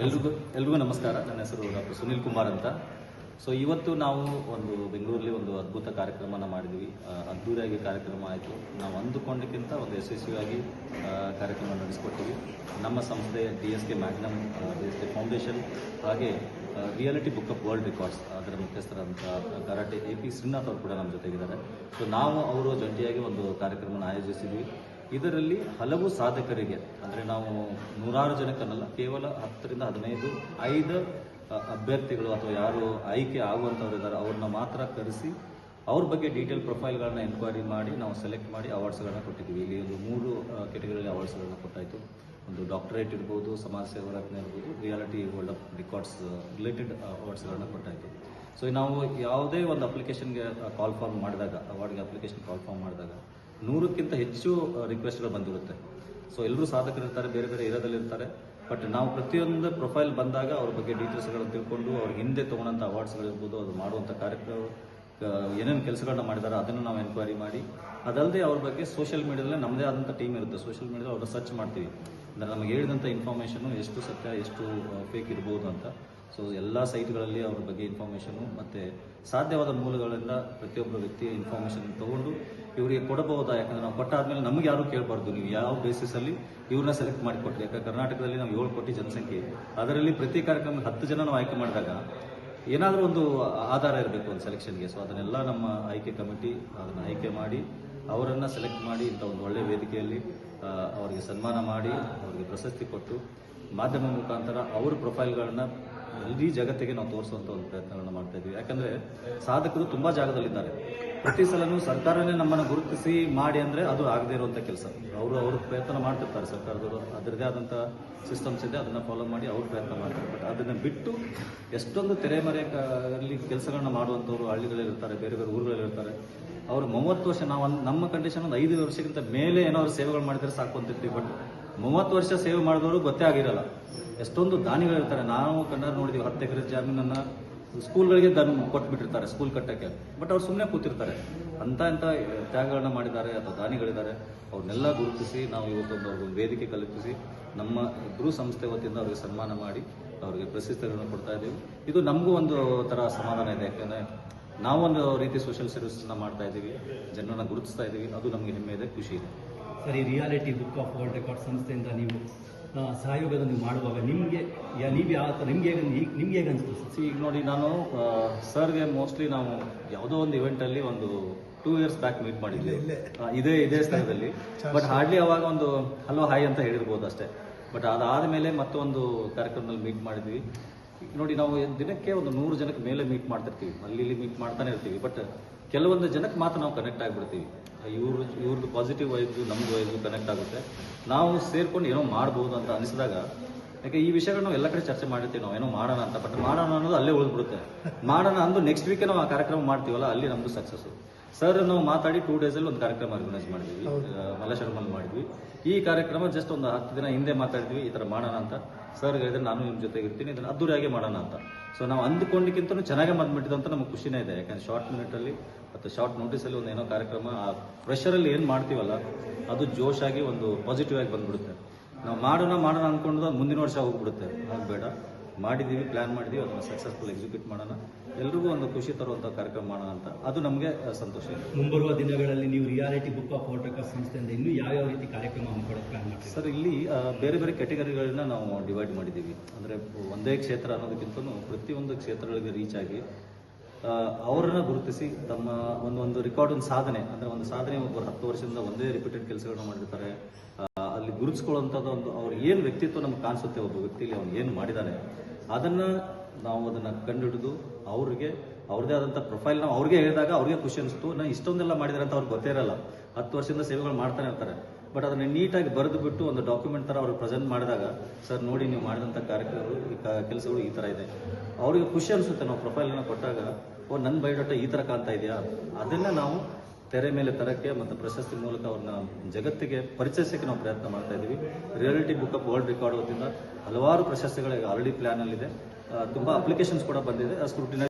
ಎಲ್ರಿಗೂ ನಮಸ್ಕಾರ. ನನ್ನ ಹೆಸರು ಡಾಕ್ಟರ್ ಸುನಿಲ್ ಕುಮಾರ್ ಅಂತ. ಸೊ ಇವತ್ತು ನಾವು ಬೆಂಗಳೂರಲ್ಲಿ ಒಂದು ಅದ್ಭುತ ಕಾರ್ಯಕ್ರಮನ ಮಾಡಿದ್ವಿ. ಅದ್ದೂರಿಯಾಗಿ ಕಾರ್ಯಕ್ರಮ ಆಯಿತು. ನಾವು ಅಂದುಕೊಂಡಕ್ಕಿಂತ ಒಂದು ಯಶಸ್ವಿಯಾಗಿ ಕಾರ್ಯಕ್ರಮ ನಡೆಸಿಕೊಟ್ಟಿವಿ. ನಮ್ಮ ಸಂಸ್ಥೆ DSK ಮ್ಯಾಗ್ನಮ್, DSK ಫೌಂಡೇಶನ್, ಹಾಗೆ reality book of world records ಅದರ ಮುಖ್ಯಸ್ಥರಂತ ಕರಾಟೆ AP ಶ್ರೀನಾಥ್ ಅವರು ಕೂಡ ನಮ್ಮ ಜೊತೆಗಿದ್ದಾರೆ. ಸೊ ನಾವು ಅವರು ಜಂಟಿಯಾಗಿ ಒಂದು ಕಾರ್ಯಕ್ರಮನ ಆಯೋಜಿಸಿದ್ವಿ. ಇದರಲ್ಲಿ ಹಲವು ಸಾಧಕರಿಗೆ, ಅಂದರೆ ನಾವು ನೂರಾರು ಜನಕ್ಕನ್ನಲ್ಲ, ಕೇವಲ 10 ರಿಂದ 15 ಅಭ್ಯರ್ಥಿಗಳು ಅಥವಾ ಯಾರು ಆಯ್ಕೆ ಆಗುವಂಥವ್ರು ಇದ್ದಾರೆ ಅವ್ರನ್ನ ಮಾತ್ರ ಕರೆಸಿ ಅವ್ರ ಬಗ್ಗೆ ಡೀಟೇಲ್ ಪ್ರೊಫೈಲ್ಗಳನ್ನ ಎನ್ಕ್ವೈರಿ ಮಾಡಿ ನಾವು ಸೆಲೆಕ್ಟ್ ಮಾಡಿ ಅವಾರ್ಡ್ಸ್ಗಳನ್ನ ಕೊಟ್ಟಿದ್ದೀವಿ. ಇಲ್ಲಿ ಒಂದು 3 ಕೆಟಗರಿಯಲ್ಲಿ ಅವಾರ್ಡ್ಸ್ಗಳನ್ನ ಕೊಟ್ಟಾಯಿತು. ಒಂದು ಡಾಕ್ಟರೇಟ್ ಇರ್ಬೋದು, ಸಮಾಜ ಸೇವಾ ರತ್ನ ಇರ್ಬೋದು, reality world of records related ಅವಾರ್ಡ್ಸ್ಗಳನ್ನ ಕೊಟ್ಟಾಯಿತು. ಸೊ ನಾವು ಯಾವುದೇ ಒಂದು ಅಪ್ಲಿಕೇಶನ್ಗೆ ಕಾಲ್ ಫಾರ್ಮ್ ಮಾಡಿದಾಗ, ಅವಾರ್ಡ್ಗೆ ಅಪ್ಲಿಕೇಶನ್ ಕಾಲ್ ಫಾರ್ಮ್ ಮಾಡಿದಾಗ 100ಕ್ಕಿಂತ ಹೆಚ್ಚು ರಿಕ್ವೆಸ್ಟ್ಗಳು ಬಂದಿರುತ್ತೆ. ಸೊ ಎಲ್ಲರೂ ಸಾಧಕರು ಇರ್ತಾರೆ, ಬೇರೆ ಬೇರೆ ಇರೋದಲ್ಲಿರ್ತಾರೆ. ಬಟ್ ನಾವು ಪ್ರತಿಯೊಂದು ಪ್ರೊಫೈಲ್ ಬಂದಾಗ ಅವ್ರ ಬಗ್ಗೆ ಡೀಟೇಲ್ಸ್ಗಳನ್ನು ತಿಳ್ಕೊಂಡು ಅವ್ರ ಹಿಂದೆ ತೊಗೊಂಡಂಥ ಅವಾರ್ಡ್ಸ್ಗಳಿರ್ಬೋದು, ಅದು ಮಾಡುವಂಥ ಕಾರ್ಯಕ್ರಮ ಏನೇನು ಕೆಲಸಗಳನ್ನ ಮಾಡಿದಾರೋ ಅದನ್ನು ನಾವು ಎನ್ಕ್ವೈರಿ ಮಾಡಿ, ಅದಲ್ಲದೆ ಅವ್ರ ಬಗ್ಗೆ ಸೋಷಿಯಲ್ ಮೀಡಿಯಾದಲ್ಲಿ ನಮ್ಮದೇ ಆದಂಥ ಟೀಮ್ ಇರುತ್ತೆ. ಸೋಷಿಯಲ್ ಮೀಡಿಯಾದಲ್ಲಿ ಅವ್ರನ್ನ ಸರ್ಚ್ ಮಾಡ್ತೀವಿ. ಅಂದರೆ ನಮಗೆ ಹೇಳಿದಂಥ ಇನ್ಫಾರ್ಮೇಷನು ಎಷ್ಟು ಸತ್ಯ, ಎಷ್ಟು ಫೇಕ್ ಇರ್ಬೋದು ಅಂತ. ಸೊ ಎಲ್ಲ ಸೈಟ್ಗಳಲ್ಲಿ ಅವ್ರ ಬಗ್ಗೆ ಇನ್ಫಾರ್ಮೇಷನು ಮತ್ತು ಸಾಧ್ಯವಾದ ಮೂಲಗಳಿಂದ ಪ್ರತಿಯೊಬ್ಬ ವ್ಯಕ್ತಿಯ ಇನ್ಫಾರ್ಮೇಷನ್ ತೊಗೊಂಡು ಇವರಿಗೆ ಕೊಡಬಹುದಾ. ಯಾಕಂದರೆ ನಾವು ಕೊಟ್ಟಾದ್ಮೇಲೆ ನಮಗೆ ಯಾರು ಕೇಳಬಾರ್ದು, ನೀವು ಯಾವ ಬೇಸಿಸಲ್ಲಿ ಇವ್ರನ್ನ ಸೆಲೆಕ್ಟ್ ಮಾಡಿಕೊಟ್ರಿ. ಯಾಕಂದ್ರೆ ಕರ್ನಾಟಕದಲ್ಲಿ ನಾವು 7 ಕೋಟಿ ಜನಸಂಖ್ಯೆ, ಅದರಲ್ಲಿ ಪ್ರತಿ ಕಾರ್ಯಕ್ರಮಕ್ಕೆ 10 ಜನ ನಾವು ಆಯ್ಕೆ ಮಾಡಿದಾಗ ಏನಾದರೂ ಒಂದು ಆಧಾರ ಇರಬೇಕು ಒಂದು ಸೆಲೆಕ್ಷನ್ಗೆ. ಸೊ ಅದನ್ನೆಲ್ಲ ನಮ್ಮ ಆಯ್ಕೆ ಕಮಿಟಿ ಅದನ್ನು ಆಯ್ಕೆ ಮಾಡಿ ಅವರನ್ನು ಸೆಲೆಕ್ಟ್ ಮಾಡಿ ಇಂಥ ಒಂದು ಒಳ್ಳೆಯ ವೇದಿಕೆಯಲ್ಲಿ ಅವರಿಗೆ ಸನ್ಮಾನ ಮಾಡಿ ಅವರಿಗೆ ಪ್ರಶಸ್ತಿ ಕೊಟ್ಟು ಮಾಧ್ಯಮ ಮುಖಾಂತರ ಅವ್ರ ಪ್ರೊಫೈಲ್ಗಳನ್ನ ಇಡೀ ಜಗತ್ತಿಗೆ ನಾವು ತೋರಿಸುವಂಥ ಒಂದು ಪ್ರಯತ್ನಗಳನ್ನ ಮಾಡ್ತಾ ಇದ್ವಿ. ಯಾಕಂದರೆ ಸಾಧಕರು ತುಂಬ ಜಾಗದಲ್ಲಿದ್ದಾರೆ. ಪ್ರತಿ ಸಲನೂ ಸರ್ಕಾರನೇ ನಮ್ಮನ್ನು ಗುರುತಿಸಿ ಮಾಡಿ ಅಂದರೆ ಅದು ಆಗದೇ ಇರುವಂಥ ಕೆಲಸ. ಅವರು ಪ್ರಯತ್ನ ಮಾಡ್ತಿರ್ತಾರೆ, ಸರ್ಕಾರದವರು ಅದರದೇ ಆದಂಥ ಸಿಸ್ಟಮ್ಸ್ ಇದೆ, ಅದನ್ನು ಫಾಲೋ ಮಾಡಿ ಅವ್ರು ಪ್ರಯತ್ನ ಮಾಡ್ತಾರೆ. ಬಟ್ ಅದನ್ನು ಬಿಟ್ಟು ಎಷ್ಟೊಂದು ತೆರೆಮರೆಯಲ್ಲಿ ಕೆಲಸಗಳನ್ನ ಮಾಡುವಂಥವ್ರು ಹಳ್ಳಿಗಳಲ್ಲಿರ್ತಾರೆ, ಬೇರೆ ಬೇರೆ ಊರುಗಳಲ್ಲಿರ್ತಾರೆ. ಅವರು 30 ವರ್ಷ, ನಾವು ನಮ್ಮ ಕಂಡೀಷನ್ ಒಂದು 5 ವರ್ಷಕ್ಕಿಂತ ಮೇಲೆ ಏನಾದ್ರು ಸೇವೆಗಳು ಮಾಡಿದರೆ ಸಾಕು ಅಂತಿರ್ತೀವಿ. ಬಟ್ 30 ವರ್ಷ ಸೇವೆ ಮಾಡಿದವರು ಗೊತ್ತೇ ಆಗಿರಲ್ಲ. ಎಷ್ಟೊಂದು ದಾನಿಗಳಿರ್ತಾರೆ. ನಾವು ಕನ್ನಡ ನೋಡಿದೀವಿ, 10 ಎಕರೆ ಜಮೀನನ್ನು ಸ್ಕೂಲ್ಗಳಿಗೆ ಕೊಟ್ಬಿಟ್ಟಿರ್ತಾರೆ ಸ್ಕೂಲ್ ಕಟ್ಟಕ್ಕೆ. ಬಟ್ ಅವ್ರು ಸುಮ್ಮನೆ ಕೂತಿರ್ತಾರೆ. ಅಂತ ತ್ಯಾಗಗಳನ್ನ ಮಾಡಿದ್ದಾರೆ ಅಥವಾ ದಾನಿಗಳಿದ್ದಾರೆ. ಅವ್ರನ್ನೆಲ್ಲ ಗುರುತಿಸಿ ನಾವು ಇವತ್ತೊಂದು ಅವ್ರಿಗೊಂದು ವೇದಿಕೆ ಕಲ್ಪಿಸಿ ನಮ್ಮ ಗುರು ಸಂಸ್ಥೆ ವತಿಯಿಂದ ಅವ್ರಿಗೆ ಸನ್ಮಾನ ಮಾಡಿ ಅವ್ರಿಗೆ ಪ್ರಶಸ್ತಿಗಳನ್ನು ಕೊಡ್ತಾ ಇದ್ದೀವಿ. ಇದು ನಮಗೂ ಒಂದು ಥರ ಸಮಾಧಾನ ಇದೆ. ಯಾಕೆಂದರೆ ನಾವೊಂದು ರೀತಿ ಸೋಷಿಯಲ್ ಸರ್ವಿಸನ್ನ ಮಾಡ್ತಾ ಇದ್ದೀವಿ, ಜನರನ್ನ ಗುರುತಿಸ್ತಾ ಇದ್ದೀವಿ. ಅದು ನಮಗೆ ಹೆಮ್ಮೆ ಇದೆ, ಖುಷಿ ಇದೆ. ಸರ್, ಈ reality book of world record ಸಂಸ್ಥೆಯಿಂದ ನೀವು ಸಹಯೋಗವನ್ನು ಮಾಡುವಾಗ ನಿಮಗೆ ಯಾವ ಥರ ನಿಮ್ಗೆ ಹೇಗೆ ಅನಿಸ್ತು? ಈಗ ನೋಡಿ, ನಾನು ಸರ್ಗೆ ಮೋಸ್ಟ್ಲಿ ನಾವು ಯಾವುದೋ ಒಂದು ಇವೆಂಟಲ್ಲಿ ಒಂದು 2 years ಬ್ಯಾಕ್ ಮೀಟ್ ಮಾಡಿದ್ವಿ ಇದೇ ಸ್ಥಳದಲ್ಲಿ. ಬಟ್ ಹಾರ್ಡ್ಲಿ ಅವಾಗ ಒಂದು ಹಲೋ ಹಾಯ್ ಅಂತ ಹೇಳಿರ್ಬೋದು ಅಷ್ಟೇ. ಬಟ್ ಅದಾದಮೇಲೆ ಮತ್ತೊಂದು ಕಾರ್ಯಕ್ರಮದಲ್ಲಿ ಮೀಟ್ ಮಾಡಿದ್ವಿ. ನೋಡಿ, ನಾವು ದಿನಕ್ಕೆ ಒಂದು 100 ಜನಕ್ಕೆ ಮೇಲೆ ಮೀಟ್ ಮಾಡ್ತಿರ್ತೀವಿ, ಅಲ್ಲಿ ಮೀಟ್ ಮಾಡ್ತಾನೆ ಇರ್ತೀವಿ. ಬಟ್ ಕೆಲವೊಂದು ಜನಕ್ಕೆ ಮಾತ್ರ ನಾವು ಕನೆಕ್ಟ್ ಆಗಿಬಿಡ್ತೀವಿ. ಇವ್ರದ್ದು ಪಾಸಿಟಿವ್ ವೈಬ್ಸು ನಮ್ದು ವೈಬ್ಸು ಕನೆಕ್ಟ್ ಆಗುತ್ತೆ. ನಾವು ಸೇರ್ಕೊಂಡು ಏನೋ ಮಾಡ್ಬೋದು ಅಂತ ಅನಿಸಿದಾಗ, ಯಾಕೆ ಈ ವಿಷಯಗಳು ನಾವು ಎಲ್ಲ ಕಡೆ ಚರ್ಚೆ ಮಾಡಿರ್ತೀವಿ, ನಾವು ಏನೋ ಮಾಡೋಣ ಅಂತ. ಬಟ್ ಮಾಡೋಣ ಅನ್ನೋದು ಅಲ್ಲೇ ಉಳಿದ್ಬಿಡುತ್ತೆ. ಮಾಡೋಣ ಅಂದು ನೆಕ್ಸ್ಟ್ ವೀಕೆ ನಾವು ಆ ಕಾರ್ಯಕ್ರಮ ಮಾಡ್ತೀವಲ್ಲ, ಅಲ್ಲಿ ನಮ್ಮದು ಸಕ್ಸಸ್ಸು. ಸರ್ ನಾವು ಮಾತಾಡಿ 2 daysಲ್ಲಿ ಒಂದು ಕಾರ್ಯಕ್ರಮ ಆರ್ಗನೈಸ್ ಮಾಡಿದ್ವಿ, ಮಲ್ಲೇಶ್ವರಮಲ್ಲಿ ಮಾಡಿದ್ವಿ. ಈ ಕಾರ್ಯಕ್ರಮ ಜಸ್ಟ್ ಒಂದು 10 ದಿನ ಹಿಂದೆ ಮಾತಾಡಿದ್ವಿ, ಈ ಥರ ಮಾಡೋಣ ಅಂತ. ಸರ್ ಹೇಳಿದ್ರೆ ನಾನು ನಿಮ್ಮ ಜೊತೆಗೆ ಇರ್ತೀನಿ, ಇದನ್ನು ಅದ್ದೂರಿಯಾಗಿ ಮಾಡೋಣ ಅಂತ. ಸೊ ನಾವು ಅಂದುಕೊಂಡಕ್ಕಿಂತ ಚೆನ್ನಾಗೇ ಬಂದ್ಬಿಟ್ಟಿದ್ದು ಅಂತ ನಮಗೆ ಖುಷಿನೇ ಇದೆ. ಯಾಕಂದ್ರೆ ಶಾರ್ಟ್ ಮಿನಿಟಲ್ಲಿ ಮತ್ತು ಶಾರ್ಟ್ ನೋಟಿಸಲ್ಲಿ ಒಂದು ಏನೋ ಕಾರ್ಯಕ್ರಮ, ಆ ಪ್ರೆಷರಲ್ಲಿ ಏನು ಮಾಡ್ತೀವಲ್ಲ ಅದು ಜೋಶಾಗಿ ಒಂದು ಪಾಸಿಟಿವ್ ಆಗಿ ಬಂದ್ಬಿಡುತ್ತೆ. ನಾವು ಮಾಡೋಣ ಅಂದ್ಕೊಂಡು ಮುಂದಿನ ವರ್ಷ ಹೋಗ್ಬಿಡುತ್ತೆ. ಅದು ಬೇಡ, ಮಾಡಿದ್ದೀವಿ, ಪ್ಲ್ಯಾನ್ ಮಾಡಿದ್ದೀವಿ, ಅದನ್ನು ಸಕ್ಸಸ್ಫುಲ್ ಎಕ್ಸಿಕ್ಯೂಟ್ ಮಾಡೋಣ, ಎಲ್ರಿಗೂ ಒಂದು ಖುಷಿ ತರುವಂಥ ಕಾರ್ಯಕ್ರಮ ಮಾಡೋಣ ಅಂತ. ಅದು ನಮಗೆ ಸಂತೋಷ ಇದೆ. ಮುಂಬರುವ ದಿನಗಳಲ್ಲಿ ನೀವು reality book of world record ಸಂಸ್ಥೆಯಿಂದ ಇನ್ನೂ ಯಾವ ರೀತಿ ಕಾರ್ಯಕ್ರಮ ಹಮ್ಮಿಕೊಳ್ಳೋಕೆ ಪ್ಲಾನ್ ಮಾಡ್ತೀವಿ? ಸರ್, ಇಲ್ಲಿ ಬೇರೆ ಬೇರೆ ಕೆಟಗರಿಗಳನ್ನ ನಾವು ಡಿವೈಡ್ ಮಾಡಿದ್ದೀವಿ. ಅಂದರೆ ಒಂದೇ ಕ್ಷೇತ್ರ ಅನ್ನೋದಕ್ಕಿಂತ ಪ್ರತಿಯೊಂದು ಕ್ಷೇತ್ರಗಳಿಗೆ ರೀಚ್ ಆಗಿ ಅವರನ್ನು ಗುರುತಿಸಿ ತಮ್ಮ ಒಂದು ರೆಕಾರ್ಡ್, ಒಂದು ಸಾಧನೆ, ಅಂದರೆ ಒಂದು ಸಾಧನೆ, ಒಬ್ಬರು 10 ವರ್ಷದಿಂದ ಒಂದೇ ರಿಪೀಟೆಡ್ ಕೆಲಸಗಳನ್ನ ಮಾಡಿರ್ತಾರೆ. ಅಲ್ಲಿ ಗುರುತಿಸ್ಕೊಳ್ಳೋಂಥದ್ದು ಒಂದು ಅವ್ರು ಏನು ವ್ಯಕ್ತಿತ್ವ ನಮ್ಗೆ ಕಾಣಿಸುತ್ತೆ, ಒಬ್ಬ ವ್ಯಕ್ತಿಲಿ ಅವ್ನು ಏನು ಮಾಡಿದ್ದಾನೆ ಅದನ್ನು ಕಂಡುಹಿಡಿದು ಅವ್ರಿಗೆ ಅವ್ರದೇ ಆದಂಥ ಪ್ರೊಫೈಲ್ ನಾವು ಅವ್ರಿಗೆ ಹೇಳಿದಾಗ ಅವ್ರಿಗೆ ಖುಷಿ ಅನಿಸ್ತು. ನಾನು ಇಷ್ಟೊಂದೆಲ್ಲ ಮಾಡಿದ್ದಾರೆ ಅಂತ ಅವ್ರಿಗೆ ಗೊತ್ತೇ ಇರಲ್ಲ. 10 ವರ್ಷದಿಂದ ಸೇವೆಗಳು ಮಾಡ್ತಾನೆ ಇರ್ತಾರೆ. ಬಟ್ ಅದನ್ನು ನೀಟಾಗಿ ಬರೆದು ಬಿಟ್ಟು ಒಂದು ಡಾಕ್ಯುಮೆಂಟ್ ಥರ ಅವ್ರಿಗೆ ಪ್ರೆಸೆಂಟ್ ಮಾಡಿದಾಗ, ಸರ್ ನೋಡಿ ನೀವು ಮಾಡಿದಂಥ ಕೆಲಸಗಳು ಈ ಥರ ಇದೆ, ಅವ್ರಿಗೆ ಖುಷಿ ಅನಿಸುತ್ತೆ. ನಾವು ಪ್ರೊಫೈಲನ್ನು ಕೊಟ್ಟಾಗ, ನನ್ನ ಬಯೋಡಾಟಾ ಈ ಥರ ಕಾಣ್ತಾ ಇದೆಯಾ, ಅದನ್ನು ನಾವು ತೆರೆ ಮೇಲೆ ತರಕ್ಕೆ ಮತ್ತು ಪ್ರಶಸ್ತಿ ಮೂಲಕ ಅವ್ರನ್ನ ಜಗತ್ತಿಗೆ ಪರಿಚಯಿಸೋಕ್ಕೆ ನಾವು ಪ್ರಯತ್ನ ಮಾಡ್ತಾ ಇದ್ದೀವಿ. Reality book of world record ವತಿಯಿಂದ ಹಲವಾರು ಪ್ರಶಸ್ತಿಗಳಿಗೆ ಆಲ್ರೆಡಿ ಪ್ಲ್ಯಾನಲ್ಲಿದೆ. ತುಂಬ ಅಪ್ಲಿಕೇಶನ್ಸ್ ಕೂಡ ಬಂದಿದೆ. ಸ್ಕ್ರೂಟಿನೈಸ್